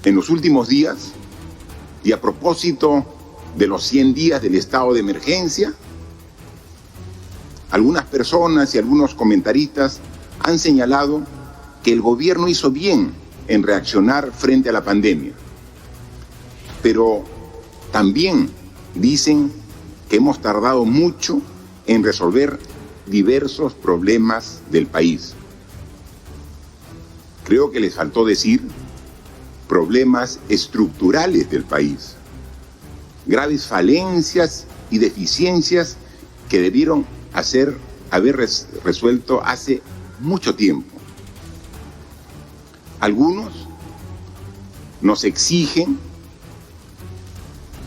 En los últimos días, y a propósito de los 100 días del estado de emergencia, algunas personas y algunos comentaristas han señalado que el gobierno hizo bien en reaccionar frente a la pandemia, pero también dicen que hemos tardado mucho en resolver diversos problemas del país. Creo que les faltó decir problemas estructurales del país, graves falencias y deficiencias que debieron haber resuelto hace mucho tiempo. Algunos nos exigen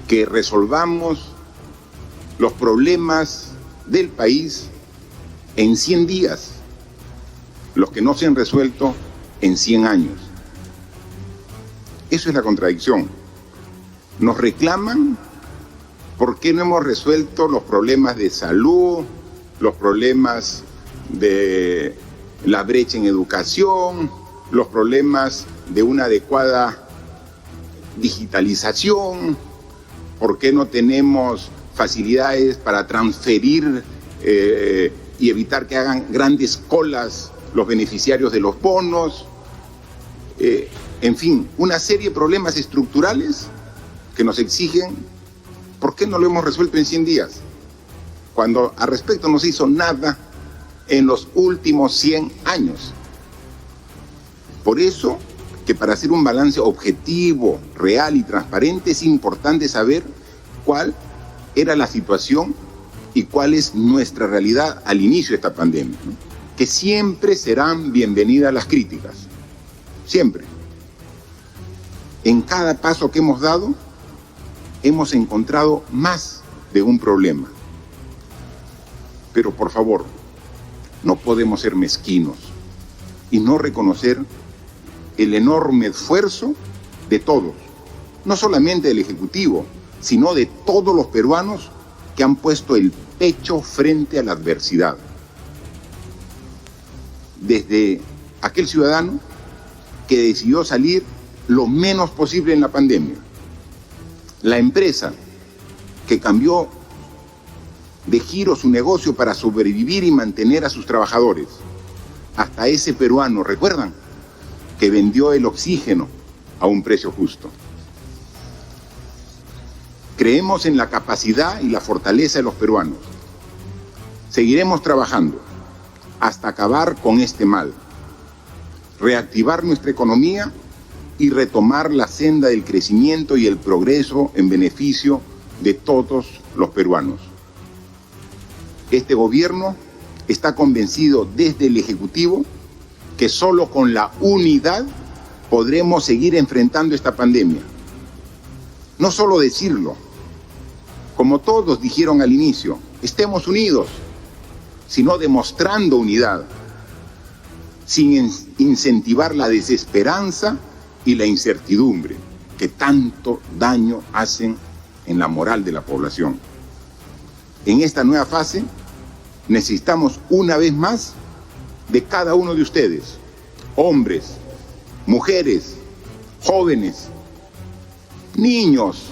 que resolvamos los problemas del país en 100 días, los que no se han resuelto en 100 años. Eso es la contradicción. Nos reclaman por qué no hemos resuelto los problemas de salud, los problemas de la brecha en educación, los problemas de una adecuada digitalización, por qué no tenemos facilidades para transferir y evitar que hagan grandes colas los beneficiarios de los bonos, en fin, una serie de problemas estructurales que nos exigen por qué no lo hemos resuelto en 100 días, cuando al respecto no se hizo nada en los últimos 100 años. Por eso que para hacer un balance objetivo, real y transparente es importante saber cuál era la situación y cuál es nuestra realidad al inicio de esta pandemia, ¿no? Que siempre serán bienvenidas las críticas, siempre. En cada paso que hemos dado, hemos encontrado más de un problema. Pero por favor, no podemos ser mezquinos y no reconocer el enorme esfuerzo de todos, no solamente del Ejecutivo, sino de todos los peruanos que han puesto el pecho frente a la adversidad. Desde aquel ciudadano que decidió salir lo menos posible en la pandemia, la empresa que cambió de giro su negocio para sobrevivir y mantener a sus trabajadores, hasta ese peruano, ¿recuerdan?, que vendió el oxígeno a un precio justo. Creemos en la capacidad y la fortaleza de los peruanos. Seguiremos trabajando hasta acabar con este mal, reactivar nuestra economía y retomar la senda del crecimiento y el progreso en beneficio de todos los peruanos. Este gobierno está convencido desde el Ejecutivo que solo con la unidad podremos seguir enfrentando esta pandemia. No solo decirlo, como todos dijeron al inicio, estemos unidos, sino demostrando unidad, sin incentivar la desesperanza y la incertidumbre que tanto daño hacen en la moral de la población. En esta nueva fase necesitamos una vez más de cada uno de ustedes, hombres, mujeres, jóvenes, niños,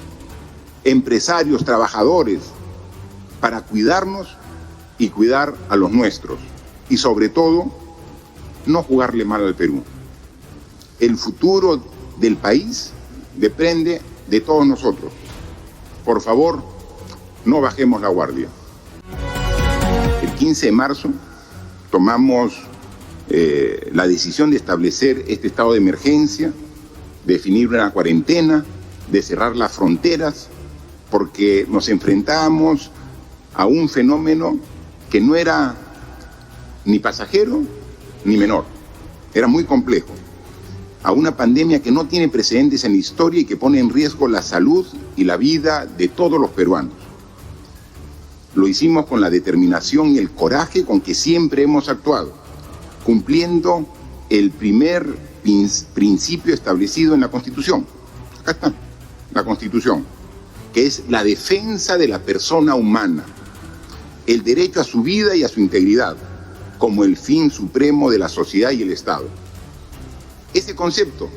empresarios, trabajadores, para cuidarnos y cuidar a los nuestros. Y sobre todo, no jugarle mal al Perú. El futuro del país depende de todos nosotros. Por favor, no bajemos la guardia. El 15 de marzo tomamos la decisión de establecer este estado de emergencia, definir una cuarentena, de cerrar las fronteras, porque nos enfrentábamos a un fenómeno que no era ni pasajero ni menor, era muy complejo, a una pandemia que no tiene precedentes en la historia y que pone en riesgo la salud y la vida de todos los peruanos. Lo hicimos con la determinación y el coraje con que siempre hemos actuado, cumpliendo el primer principio establecido en la Constitución. Acá está, la Constitución, que es la defensa de la persona humana, el derecho a su vida y a su integridad, como el fin supremo de la sociedad y el Estado. Ese concepto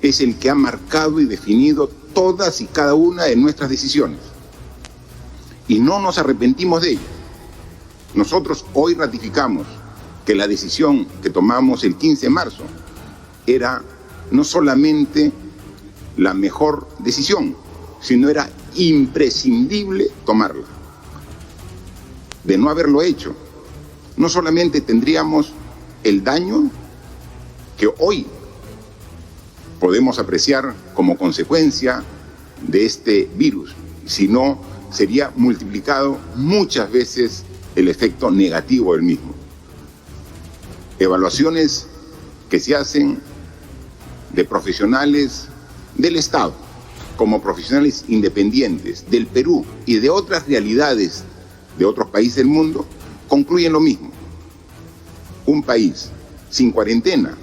es el que ha marcado y definido todas y cada una de nuestras decisiones. Y no nos arrepentimos de ello. Nosotros hoy ratificamos que la decisión que tomamos el 15 de marzo era no solamente la mejor decisión, sino era imprescindible tomarla. De no haberlo hecho, no solamente tendríamos el daño que hoy podemos apreciar como consecuencia de este virus, sino sería multiplicado muchas veces el efecto negativo del mismo. Evaluaciones que se hacen de profesionales del Estado, como profesionales independientes del Perú y de otras realidades de otros países del mundo, concluyen lo mismo. Un país sin cuarentena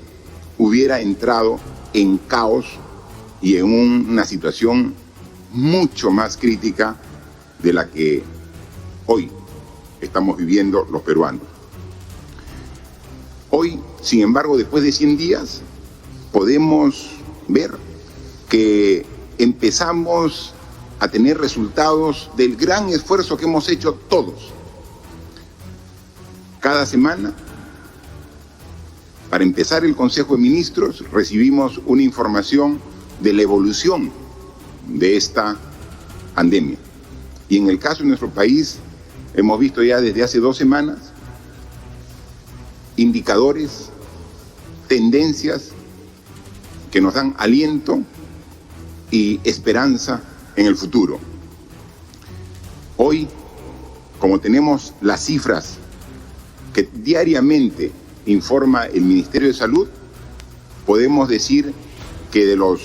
hubiera entrado en caos y en una situación mucho más crítica de la que hoy estamos viviendo los peruanos. Hoy, sin embargo, después de 100 días, podemos ver que empezamos a tener resultados del gran esfuerzo que hemos hecho todos. Cada semana, para empezar el Consejo de Ministros, recibimos una información de la evolución de esta pandemia. Y en el caso de nuestro país, hemos visto ya desde hace 2 semanas indicadores, tendencias que nos dan aliento y esperanza en el futuro. Hoy, como tenemos las cifras que diariamente informa el Ministerio de Salud, podemos decir que de los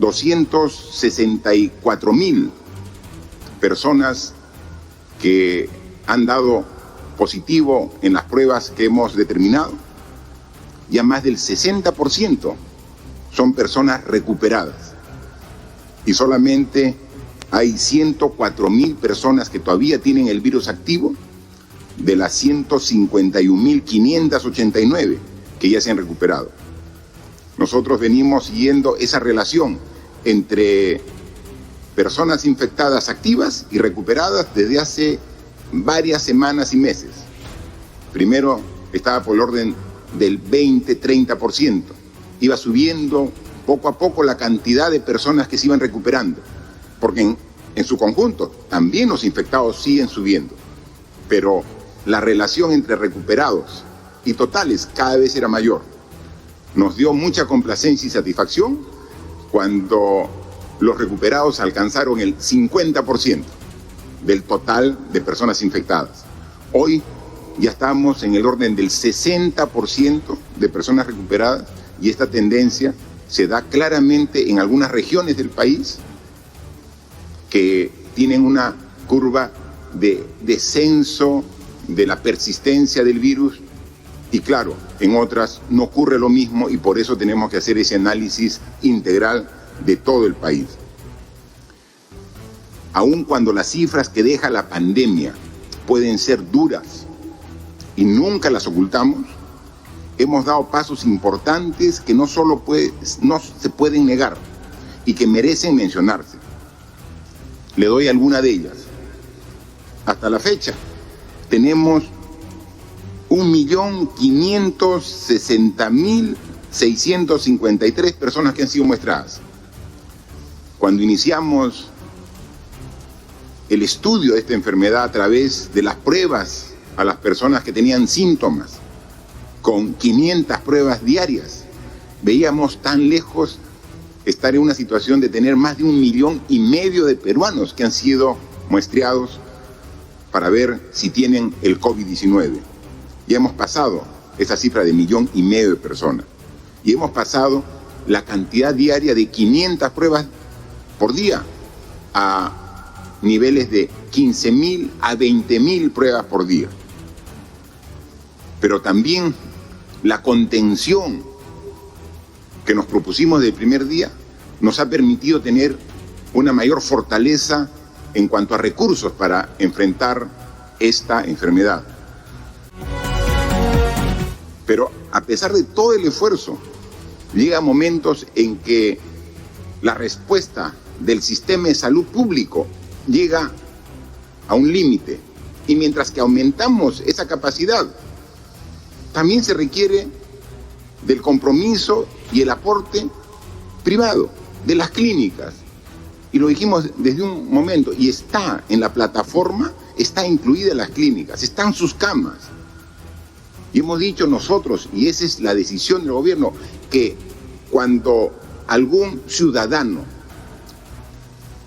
264.000 personas que han dado positivo en las pruebas que hemos determinado, ya más del 60% son personas recuperadas. Y solamente hay 104.000 personas que todavía tienen el virus activo, de las 151.589 que ya se han recuperado. Nosotros venimos siguiendo esa relación entre personas infectadas activas y recuperadas desde hace varias semanas y meses. Primero estaba por el orden del 20-30%. Iba subiendo poco a poco la cantidad de personas que se iban recuperando, porque en su conjunto también los infectados siguen subiendo. Pero la relación entre recuperados y totales cada vez era mayor. Nos dio mucha complacencia y satisfacción cuando los recuperados alcanzaron el 50% del total de personas infectadas. Hoy ya estamos en el orden del 60% de personas recuperadas y esta tendencia se da claramente en algunas regiones del país que tienen una curva de descenso de la persistencia del virus y claro, en otras no ocurre lo mismo y por eso tenemos que hacer ese análisis integral de todo el país. Aun cuando las cifras que deja la pandemia pueden ser duras y nunca las ocultamos, hemos dado pasos importantes que no se pueden negar y que merecen mencionarse. Le doy alguna de ellas. Hasta la fecha tenemos 1.560.653 personas que han sido muestradas. Cuando iniciamos el estudio de esta enfermedad a través de las pruebas a las personas que tenían síntomas, con 500 pruebas diarias, veíamos tan lejos estar en una situación de tener más de 1,5 millones de peruanos que han sido muestreados para ver si tienen el COVID-19. Ya hemos pasado esa cifra de 1,5 millones de personas. Y hemos pasado la cantidad diaria de 500 pruebas por día a niveles de 15.000 a 20.000 pruebas por día. Pero también la contención que nos propusimos desde el primer día nos ha permitido tener una mayor fortaleza en cuanto a recursos para enfrentar esta enfermedad. Pero a pesar de todo el esfuerzo Llega momentos en que la respuesta del sistema de salud público llega a un límite. Y mientras que aumentamos esa capacidad, también se requiere del compromiso y el aporte privado de las clínicas. Y lo dijimos desde un momento, y está en la plataforma, está incluida en las clínicas, están sus camas. Y hemos dicho nosotros, y esa es la decisión del gobierno, que cuando algún ciudadano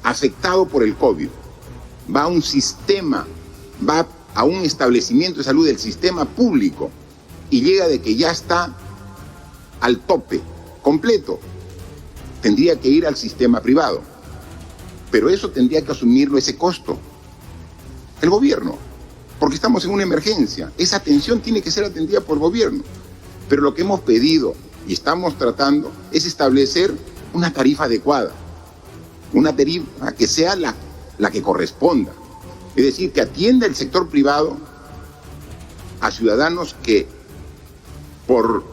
afectado por el COVID va a un sistema, va a un establecimiento de salud del sistema público y llega de que ya está al tope completo, tendría que ir al sistema privado. Pero eso tendría que asumirlo, ese costo, el gobierno, porque estamos en una emergencia. Esa atención tiene que ser atendida por el gobierno. Pero lo que hemos pedido y estamos tratando es establecer una tarifa adecuada, una tarifa que sea la que corresponda. Es decir, que atienda el sector privado a ciudadanos que por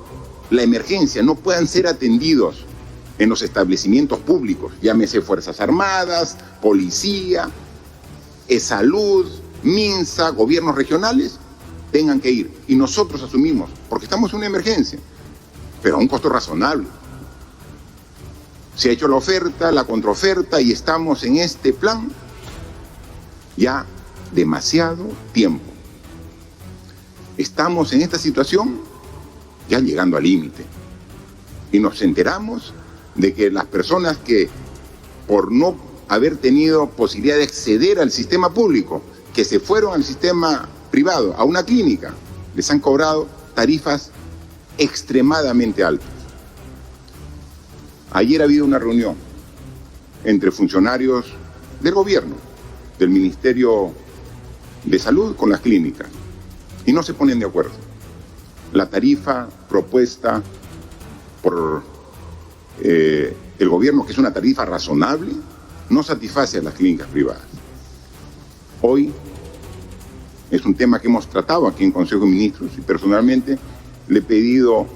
la emergencia no puedan ser atendidos en los establecimientos públicos, llámese Fuerzas Armadas, Policía, Salud, MINSA, gobiernos regionales, tengan que ir. Y nosotros asumimos, porque estamos en una emergencia, pero a un costo razonable. Se ha hecho la oferta, la contraoferta, y estamos en este plan ya demasiado tiempo. Estamos en esta situación ya llegando al límite. Y nos enteramos de que las personas que, por no haber tenido posibilidad de acceder al sistema público, que se fueron al sistema privado, a una clínica, les han cobrado tarifas extremadamente altas. Ayer ha habido una reunión entre funcionarios del gobierno, del Ministerio de Salud con las clínicas, y no se ponen de acuerdo. La tarifa propuesta por el gobierno, que es una tarifa razonable, no satisface a las clínicas privadas. Hoy es un tema que hemos tratado aquí en Consejo de Ministros y personalmente le he pedido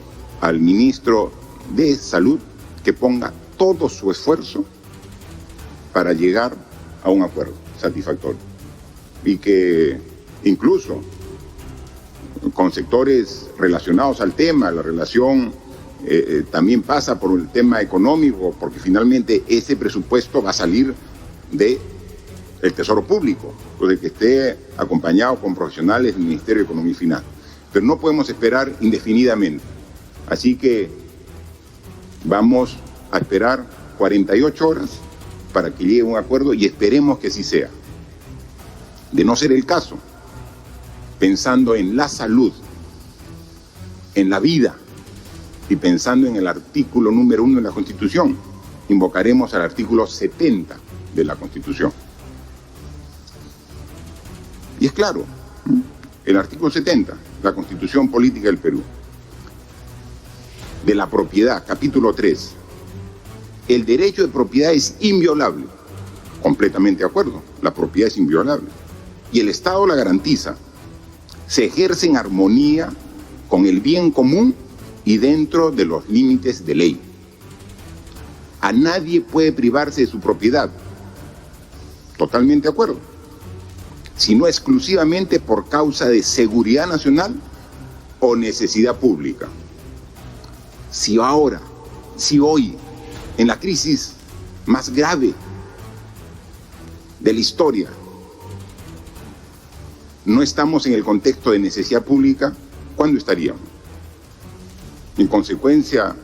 al ministro de Salud que ponga todo su esfuerzo para llegar a un acuerdo satisfactorio y que incluso con sectores relacionados al tema, la relación también pasa por el tema económico, porque finalmente ese presupuesto va a salir del Tesoro Público, de que esté acompañado con profesionales del Ministerio de Economía y Finanzas. Pero no podemos esperar indefinidamente. Así que vamos a esperar 48 horas para que llegue un acuerdo y esperemos que así sea. De no ser el caso, pensando en la salud, en la vida, y pensando en el artículo número 1 de la Constitución, invocaremos al artículo 70 de la Constitución. Y es claro, el artículo 70, la Constitución Política del Perú, de la propiedad, capítulo 3, el derecho de propiedad es inviolable. Completamente de acuerdo, la propiedad es inviolable. Y el Estado la garantiza. Se ejerce en armonía con el bien común y dentro de los límites de ley. A nadie puede privarse de su propiedad. Totalmente de acuerdo. Sino exclusivamente por causa de seguridad nacional o necesidad pública. Si hoy, en la crisis más grave de la historia, no estamos en el contexto de necesidad pública, ¿cuándo estaríamos? En consecuencia,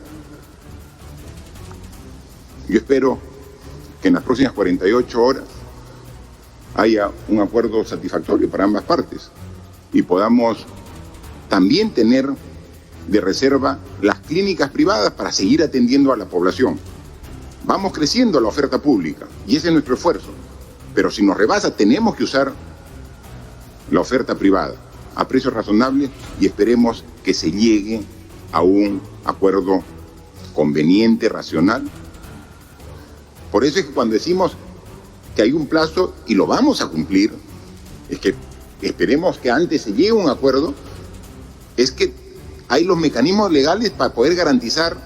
yo espero que en las próximas 48 horas haya un acuerdo satisfactorio para ambas partes y podamos también tener de reserva las clínicas privadas para seguir atendiendo a la población. Vamos creciendo la oferta pública y ese es nuestro esfuerzo, pero si nos rebasa tenemos que usar la oferta privada a precios razonables y esperemos que se llegue a un acuerdo conveniente, racional. Por eso es que cuando decimos que hay un plazo y lo vamos a cumplir, es que esperemos que antes se llegue a un acuerdo, es que hay los mecanismos legales para poder garantizar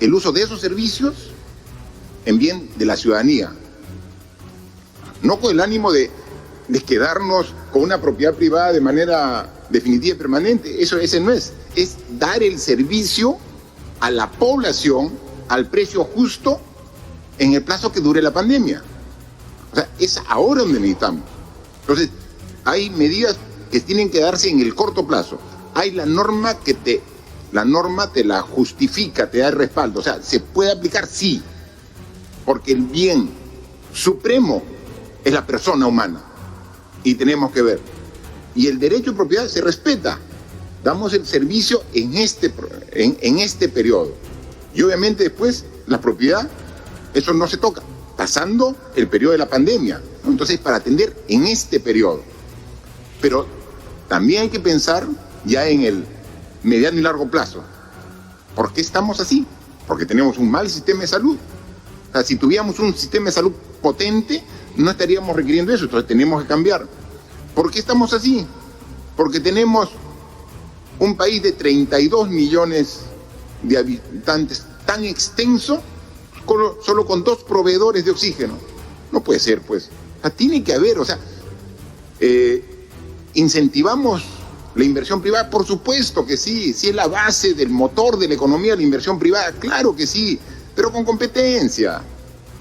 el uso de esos servicios en bien de la ciudadanía, no con el ánimo de quedarnos con una propiedad privada de manera definitiva y permanente. Ese no es dar el servicio a la población al precio justo en el plazo que dure la pandemia. O sea, es ahora donde necesitamos. Entonces, hay medidas que tienen que darse en el corto plazo. Hay la norma te la justifica, te da el respaldo. O sea, ¿se puede aplicar? Sí. Porque el bien supremo es la persona humana. Y tenemos que ver. Y el derecho de propiedad se respeta. Damos el servicio en este periodo. Y obviamente después la propiedad, eso no se toca, pasando el periodo de la pandemia, ¿no? Entonces, para atender en este periodo. Pero también hay que pensar ya en el mediano y largo plazo. ¿Por qué estamos así? Porque tenemos un mal sistema de salud. O sea, si tuviéramos un sistema de salud potente, no estaríamos requiriendo eso, entonces tenemos que cambiar. ¿Por qué estamos así? Porque tenemos un país de 32 millones de habitantes tan extenso, solo con 2 proveedores de oxígeno. No puede ser, pues. O sea, tiene que haber, o sea, ¿incentivamos la inversión privada? Por supuesto que sí, si es la base del motor de la economía, la inversión privada, claro que sí, pero con competencia.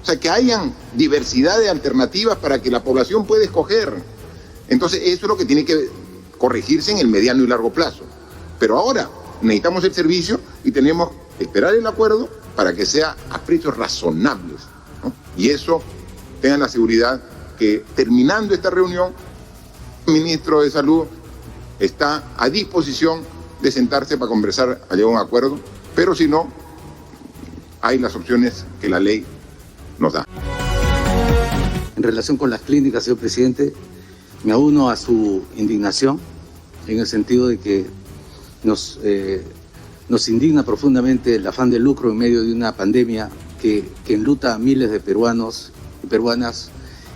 O sea, que hayan diversidad de alternativas para que la población pueda escoger. Entonces, eso es lo que tiene que corregirse en el mediano y largo plazo. Pero ahora necesitamos el servicio y tenemos que esperar el acuerdo para que sea a precios razonables, ¿no? Y eso, tengan la seguridad que terminando esta reunión, el ministro de Salud está a disposición de sentarse para conversar, a llegar a un acuerdo, pero si no, hay las opciones que la ley nos da. En relación con las clínicas, señor presidente, me uno a su indignación en el sentido de que nos indigna profundamente el afán de lucro en medio de una pandemia que enluta a miles de peruanos y peruanas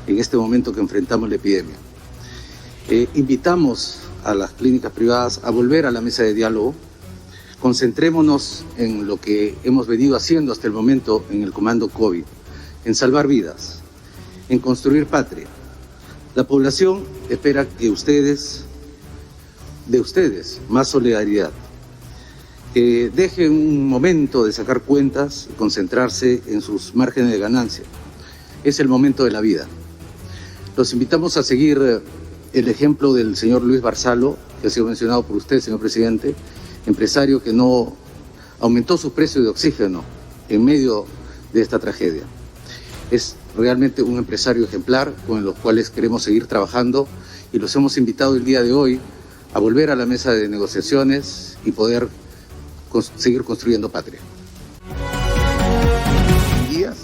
en este momento que enfrentamos la epidemia. Invitamos a las clínicas privadas a volver a la mesa de diálogo. Concentrémonos en lo que hemos venido haciendo hasta el momento en el comando COVID, en salvar vidas, en construir patria. La población espera de ustedes más solidaridad, que dejen un momento de sacar cuentas y concentrarse en sus márgenes de ganancia. Es el momento de la vida. Los invitamos a seguir el ejemplo del señor Luis Barzalo, que ha sido mencionado por usted, señor presidente, empresario que no aumentó sus precios de oxígeno en medio de esta tragedia. Es realmente un empresario ejemplar con los cuales queremos seguir trabajando y los hemos invitado el día de hoy a volver a la mesa de negociaciones y poder seguir construyendo patria. Días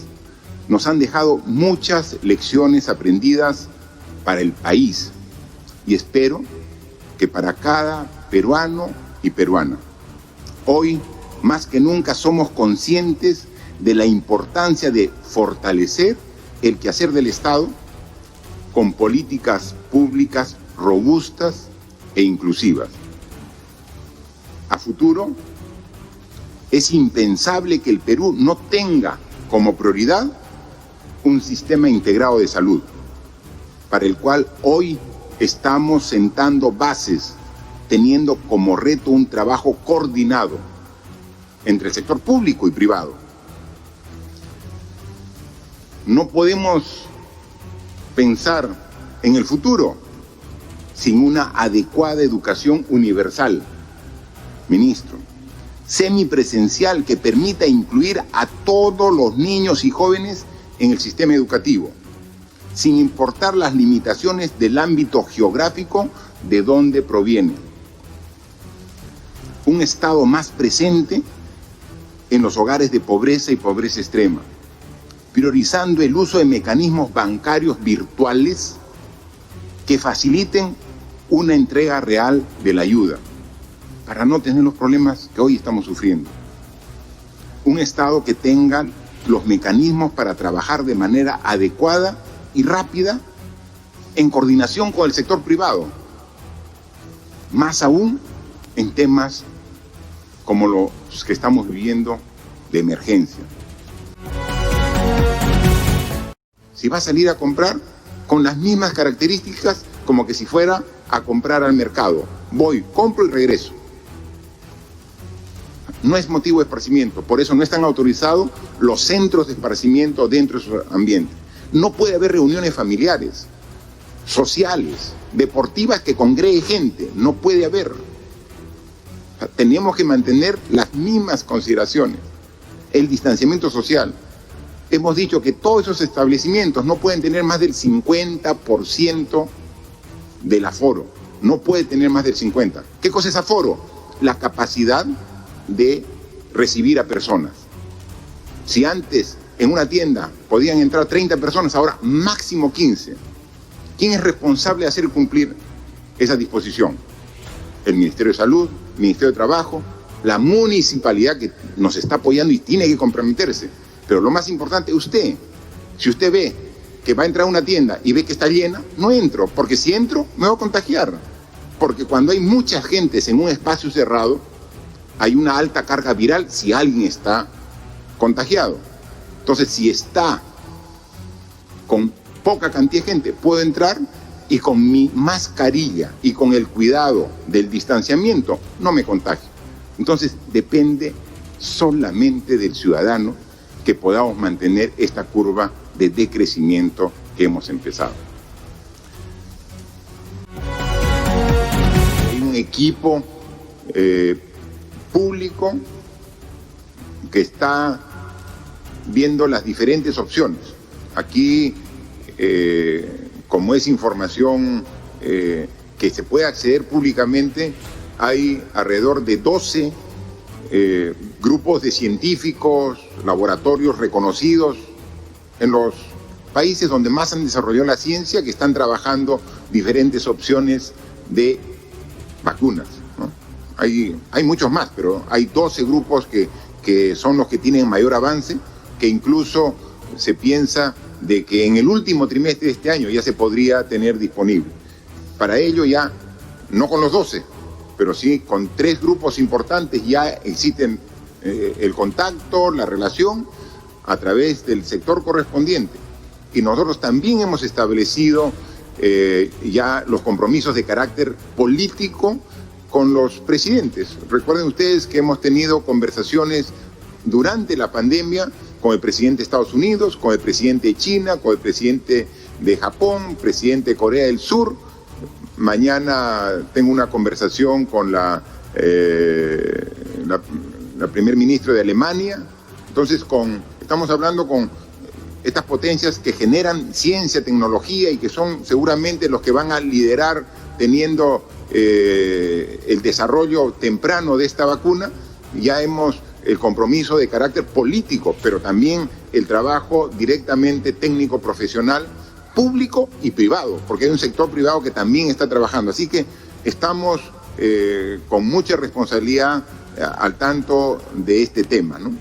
nos han dejado muchas lecciones aprendidas para el país y espero que para cada peruano y peruana. Hoy, más que nunca, somos conscientes de la importancia de fortalecer el quehacer del Estado con políticas públicas robustas e inclusivas. A futuro, es impensable que el Perú no tenga como prioridad un sistema integrado de salud, para el cual hoy estamos sentando bases, teniendo como reto un trabajo coordinado entre el sector público y privado. No podemos pensar en el futuro sin una adecuada educación universal, ministro, semipresencial, que permita incluir a todos los niños y jóvenes en el sistema educativo, sin importar las limitaciones del ámbito geográfico de donde provienen. Un Estado más presente en los hogares de pobreza y pobreza extrema, priorizando el uso de mecanismos bancarios virtuales que faciliten una entrega real de la ayuda, para no tener los problemas que hoy estamos sufriendo. Un Estado que tenga los mecanismos para trabajar de manera adecuada y rápida en coordinación con el sector privado, más aún en temas como los que estamos viviendo de emergencia. Si va a salir a comprar con las mismas características como que si fuera a comprar al mercado. Voy, compro y regreso. No es motivo de esparcimiento, por eso no están autorizados los centros de esparcimiento dentro de su ambiente. No puede haber reuniones familiares, sociales, deportivas que congregue gente, no puede haber. Tenemos que mantener las mismas consideraciones. El distanciamiento social. Hemos dicho que todos esos establecimientos no pueden tener más del 50% del aforo. No puede tener más del 50%. ¿Qué cosa es aforo? La capacidad de recibir a personas. Si antes en una tienda podían entrar 30 personas, ahora máximo 15. ¿Quién es responsable de hacer cumplir esa disposición? El Ministerio de Salud, el Ministerio de Trabajo, la municipalidad que nos está apoyando y tiene que comprometerse. Pero lo más importante, usted, si usted ve que va a entrar a una tienda y ve que está llena, no entro, porque si entro me voy a contagiar. Porque cuando hay mucha gente en un espacio cerrado, hay una alta carga viral si alguien está contagiado. Entonces, si está con poca cantidad de gente, puedo entrar y con mi mascarilla y con el cuidado del distanciamiento no me contagio. Entonces, depende solamente del ciudadano que podamos mantener esta curva de decrecimiento que hemos empezado. Hay un equipo público que está viendo las diferentes opciones. Aquí, como es información que se puede acceder públicamente, hay alrededor de 12 grupos de científicos, laboratorios reconocidos en los países donde más han desarrollado la ciencia, que están trabajando diferentes opciones de vacunas, ¿no? Hay muchos más, pero hay 12 grupos que son los que tienen mayor avance, que incluso se piensa de que en el último trimestre de este año ya se podría tener disponible. Para ello ya, no con los 12, pero sí con 3 grupos importantes ya existen el contacto, la relación a través del sector correspondiente. Y nosotros también hemos establecido ya los compromisos de carácter político con los presidentes. Recuerden ustedes que hemos tenido conversaciones durante la pandemia con el presidente de Estados Unidos, con el presidente de China, con el presidente de Japón, presidente de Corea del Sur. Mañana tengo una conversación con la primer ministra de Alemania. Entonces, estamos hablando con estas potencias que generan ciencia, tecnología y que son seguramente los que van a liderar teniendo el desarrollo temprano de esta vacuna. Ya hemos el compromiso de carácter político, pero también el trabajo directamente técnico, profesional, público y privado, porque hay un sector privado que también está trabajando. Así que estamos con mucha responsabilidad al tanto de este tema, ¿no?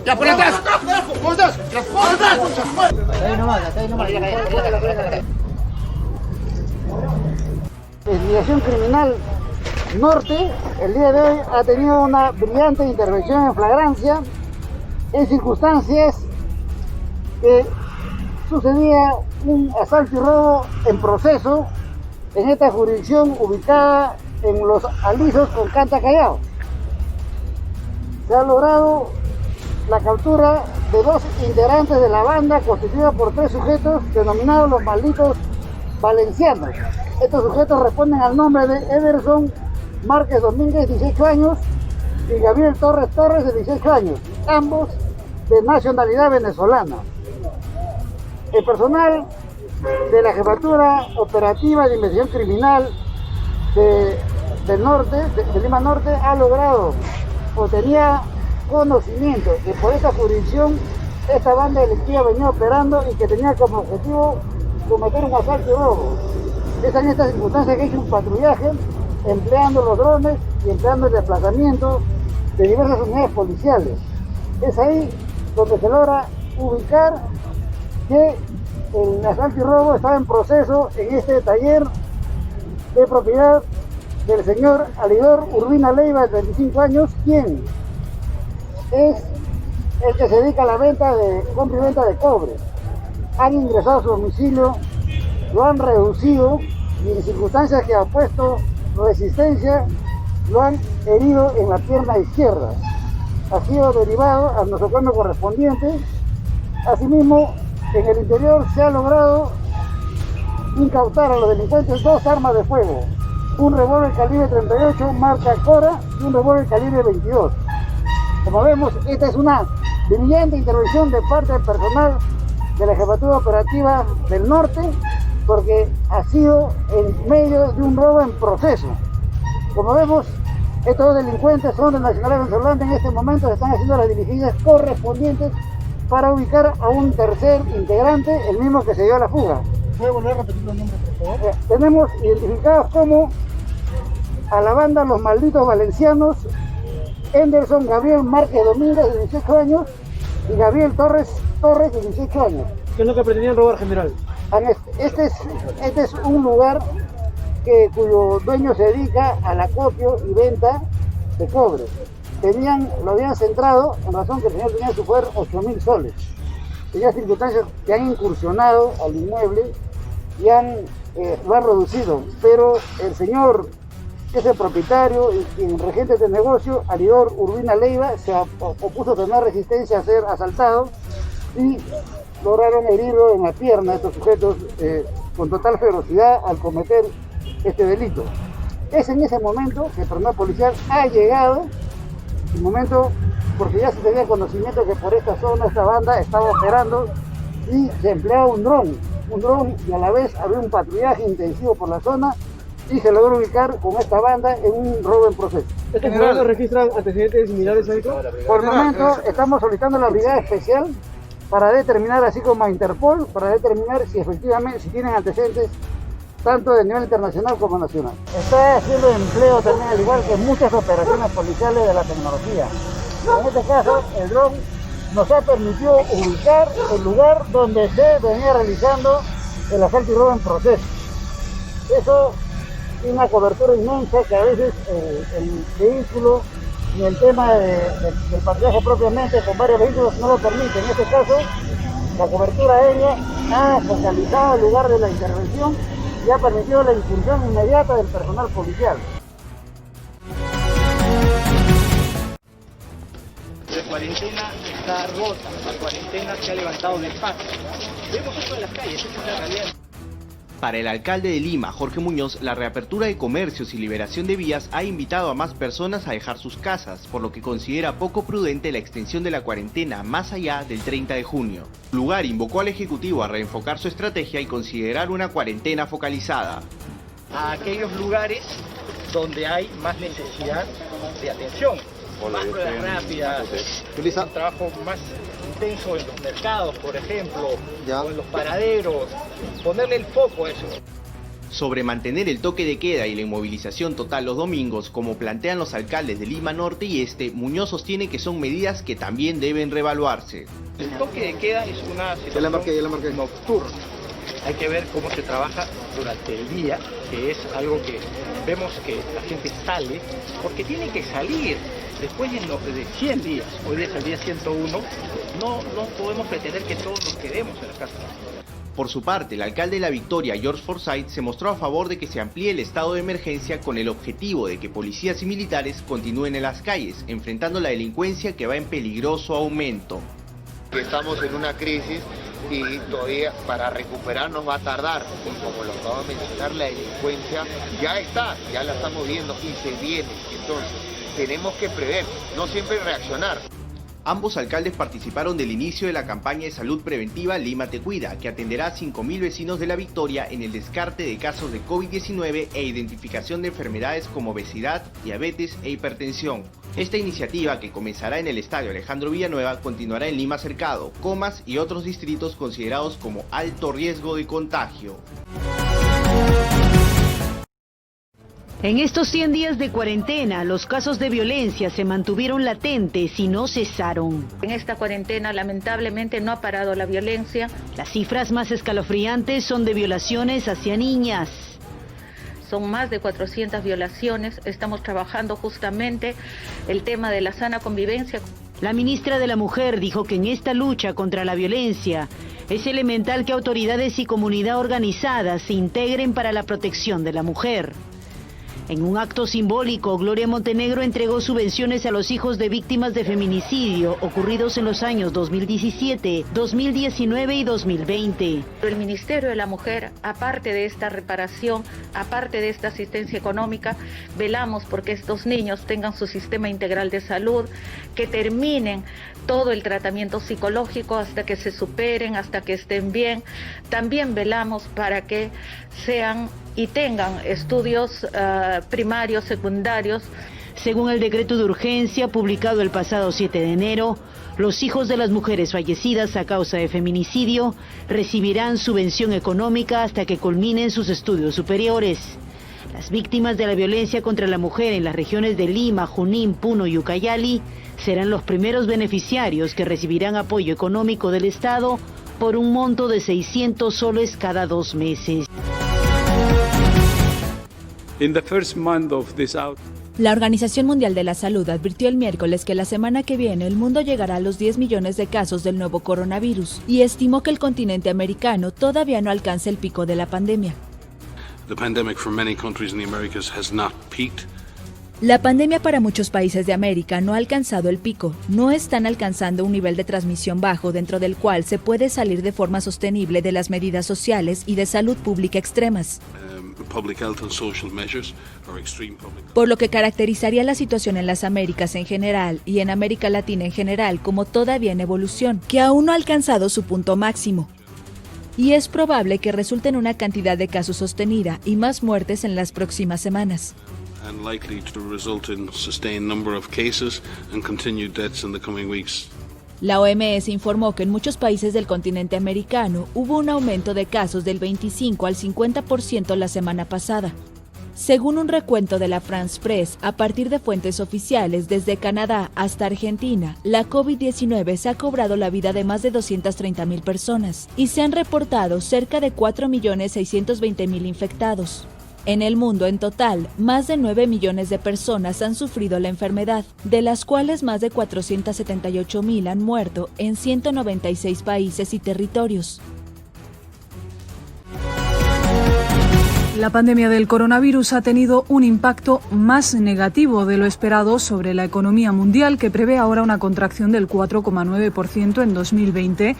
¡Ya, por atrás! ¡Por atrás! ¡Por atrás! Investigación Criminal Norte, el día de hoy ha tenido una brillante intervención en flagrancia en circunstancias que sucedía un asalto y robo en proceso en esta jurisdicción ubicada en Los Alisos con Canta Callao. Se ha logrado la captura de 2 integrantes de la banda constituida por 3 sujetos denominados los malditos valencianos. Estos sujetos responden al nombre de Ederson Márquez Domínguez, 18 años, y Gabriel Torres Torres, de 18 años, ambos de nacionalidad venezolana. El personal de la Jefatura Operativa de Investigación Criminal de Lima Norte ha logrado o tenía conocimiento que por esta jurisdicción esta banda delictiva venía operando y que tenía como objetivo cometer un asalto y robo. Es en estas circunstancias que hizo un patrullaje empleando los drones y empleando el desplazamiento de diversas unidades policiales. Es ahí donde se logra ubicar que el asalto y robo estaba en proceso en este taller de propiedad del señor Alidor Urbina Leiva, de 35 años, quien es el que se dedica a la compra y venta de cobre. Han ingresado a su domicilio, lo han reducido y en circunstancias que ha puesto resistencia, lo han herido en la pierna izquierda. Ha sido derivado al nosocomio correspondiente. Asimismo, en el interior se ha logrado incautar a los delincuentes 2 armas de fuego, un revólver calibre 38 marca Cora y un revólver calibre 22. Como vemos, esta es una brillante intervención de parte del personal de la Jefatura Operativa del Norte, porque ha sido en medio de un robo en proceso. Como vemos, estos delincuentes son de nacionalidad venezolana. En este momento se están haciendo las diligencias correspondientes para ubicar a un tercer integrante, el mismo que se dio a la fuga. ¿Puede volver a repetir los nombres, por favor? Tenemos identificados como a la banda Los Malditos Valencianos, Henderson Gabriel Márquez Domínguez, de 18 años, y Gabriel Torres, de 18 años. ¿Qué es lo que pretendían robar, general? Este es un lugar cuyo dueño se dedica al acopio y venta de cobre. Lo habían centrado en razón que el señor tenía en su poder 8.000 soles. Tenía circunstancias que han incursionado al inmueble y lo han reducido, pero el señor, que es el propietario y el regente del negocio, Alidor Urbina Leiva, se opuso a tener resistencia a ser asaltado y lograron herirlo en la pierna a estos sujetos con total ferocidad al cometer este delito. Es en ese momento que el personal policial ha llegado, el momento porque ya se tenía conocimiento que por esta zona esta banda estaba operando y se empleaba un dron y a la vez había un patrullaje intensivo por la zona y se logró ubicar con esta banda en un robo en proceso. ¿Estos ciudadanos registran antecedentes similares a esto? Por el momento estamos solicitando la brigada especial para determinar, así como a Interpol, para determinar si efectivamente tienen antecedentes tanto de nivel internacional como nacional. Está haciendo empleo también, al igual que muchas operaciones policiales de la tecnología. En este caso, el dron nos ha permitido ubicar el lugar donde se venía realizando el asalto y robo en proceso. Eso tiene una cobertura inmensa que a veces el vehículo y el tema del patrullaje propiamente con varios vehículos no lo permite. En este caso, la cobertura aérea ha focalizado el lugar de la intervención y ha permitido la incursión inmediata del personal policial. La cuarentena está rota, la cuarentena se ha levantado del paso. Vemos esto en las calles, esta es la realidad. Para el alcalde de Lima, Jorge Muñoz, la reapertura de comercios y liberación de vías ha invitado a más personas a dejar sus casas, por lo que considera poco prudente la extensión de la cuarentena más allá del 30 de junio. Lugar invocó al Ejecutivo a reenfocar su estrategia y considerar una cuarentena focalizada. A aquellos lugares donde hay más necesidad de atención, más pruebas rápidas, un trabajo más intenso en los mercados, por ejemplo, o en los paraderos, ponerle el foco a eso. Sobre mantener el toque de queda y la inmovilización total los domingos, como plantean los alcaldes de Lima Norte y Este, Muñoz sostiene que son medidas que también deben reevaluarse. El toque de queda es una situación nocturna. Hay que ver cómo se trabaja durante el día, que es algo que vemos que la gente sale, porque tiene que salir. Después de 100 días, hoy día es el día 101, no podemos pretender que todos nos quedemos en la casa. Por su parte, el alcalde de La Victoria, George Forsyth, se mostró a favor de que se amplíe el estado de emergencia con el objetivo de que policías y militares continúen en las calles, enfrentando la delincuencia que va en peligroso aumento. Estamos en una crisis y todavía para recuperarnos va a tardar, y como lo acabo de mencionar, la delincuencia ya la estamos viendo y se viene, entonces tenemos que prever, no siempre reaccionar. Ambos alcaldes participaron del inicio de la campaña de salud preventiva Lima Te Cuida, que atenderá a 5.000 vecinos de La Victoria en el descarte de casos de COVID-19 e identificación de enfermedades como obesidad, diabetes e hipertensión. Esta iniciativa, que comenzará en el Estadio Alejandro Villanueva, continuará en Lima Cercado, Comas y otros distritos considerados como alto riesgo de contagio. En estos 100 días de cuarentena, los casos de violencia se mantuvieron latentes y no cesaron. En esta cuarentena, lamentablemente, no ha parado la violencia. Las cifras más escalofriantes son de violaciones hacia niñas. Son más de 400 violaciones. Estamos trabajando justamente el tema de la sana convivencia. La ministra de la Mujer dijo que en esta lucha contra la violencia es elemental que autoridades y comunidad organizada se integren para la protección de la mujer. En un acto simbólico, Gloria Montenegro entregó subvenciones a los hijos de víctimas de feminicidio ocurridos en los años 2017, 2019 y 2020. El Ministerio de la Mujer, aparte de esta reparación, aparte de esta asistencia económica, velamos porque estos niños tengan su sistema integral de salud, que terminen todo el tratamiento psicológico hasta que se superen, hasta que estén bien. También velamos para que sean y tengan estudios primarios, secundarios. Según el decreto de urgencia publicado el pasado 7 de enero, los hijos de las mujeres fallecidas a causa de feminicidio recibirán subvención económica hasta que culminen sus estudios superiores. Las víctimas de la violencia contra la mujer en las regiones de Lima, Junín, Puno y Ucayali serán los primeros beneficiarios que recibirán apoyo económico del Estado por un monto de 600 soles cada 2 meses. La Organización Mundial de la Salud advirtió el miércoles que la semana que viene el mundo llegará a los 10 millones de casos del nuevo coronavirus y estimó que el continente americano todavía no alcanza el pico de la pandemia. La pandemia para muchos países de América no ha alcanzado el pico, no están alcanzando un nivel de transmisión bajo dentro del cual se puede salir de forma sostenible de las medidas sociales y de salud pública extremas. Por lo que caracterizaría la situación en las Américas en general y en América Latina en general como todavía en evolución, que aún no ha alcanzado su punto máximo. Y es probable que resulte en una cantidad de casos sostenida y más muertes en las próximas semanas. La OMS informó que en muchos países del continente americano hubo un aumento de casos del 25 al 50% la semana pasada. Según un recuento de la France Press, a partir de fuentes oficiales, desde Canadá hasta Argentina, la COVID-19 se ha cobrado la vida de más de 230,000 personas y se han reportado cerca de 4.620.000 infectados. En el mundo, en total, más de 9 millones de personas han sufrido la enfermedad, de las cuales más de 478,000 han muerto en 196 países y territorios. La pandemia del coronavirus ha tenido un impacto más negativo de lo esperado sobre la economía mundial, que prevé ahora una contracción del 4,9% en 2020,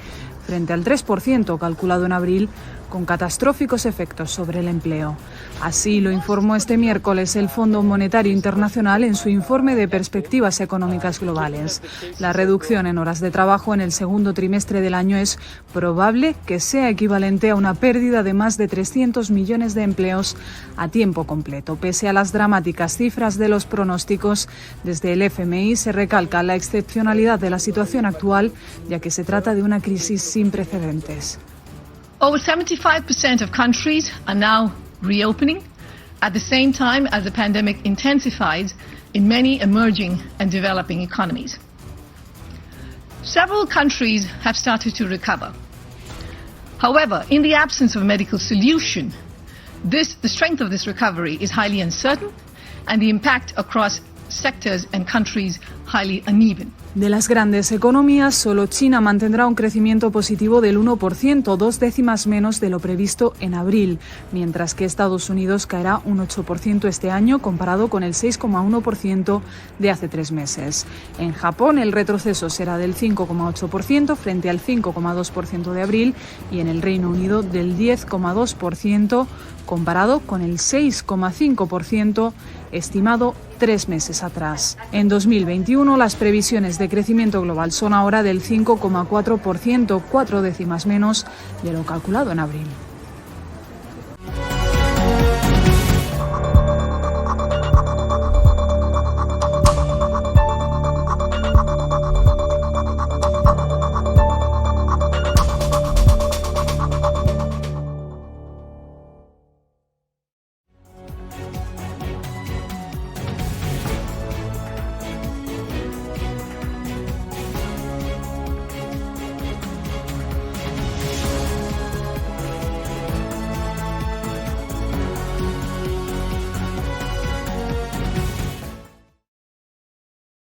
frente al 3% calculado en abril, con catastróficos efectos sobre el empleo. Así lo informó este miércoles el Fondo Monetario Internacional en su informe de perspectivas económicas globales. La reducción en horas de trabajo en el segundo trimestre del año es probable que sea equivalente a una pérdida de más de 300 millones de empleos a tiempo completo. Pese a las dramáticas cifras de los pronósticos, desde el FMI se recalca la excepcionalidad de la situación actual, ya que se trata de una crisis sin precedentes. Over 75% of countries are now reopening at the same time as the pandemic intensifies in many emerging and developing economies. Several countries have started to recover. However, in the absence of a medical solution, the strength of this recovery is highly uncertain and the impact across sectors and countries highly uneven. De las grandes economías, solo China mantendrá un crecimiento positivo del 1%, 2 décimas menos de lo previsto en abril, mientras que Estados Unidos caerá un 8% este año, comparado con el 6,1% de hace 3 meses. En Japón, el retroceso será del 5,8% frente al 5,2% de abril, y en el Reino Unido del 10,2%, comparado con el 6,5% estimado 3 meses atrás. En 2021, las previsiones de crecimiento global son ahora del 5,4%, 4 décimas menos de lo calculado en abril.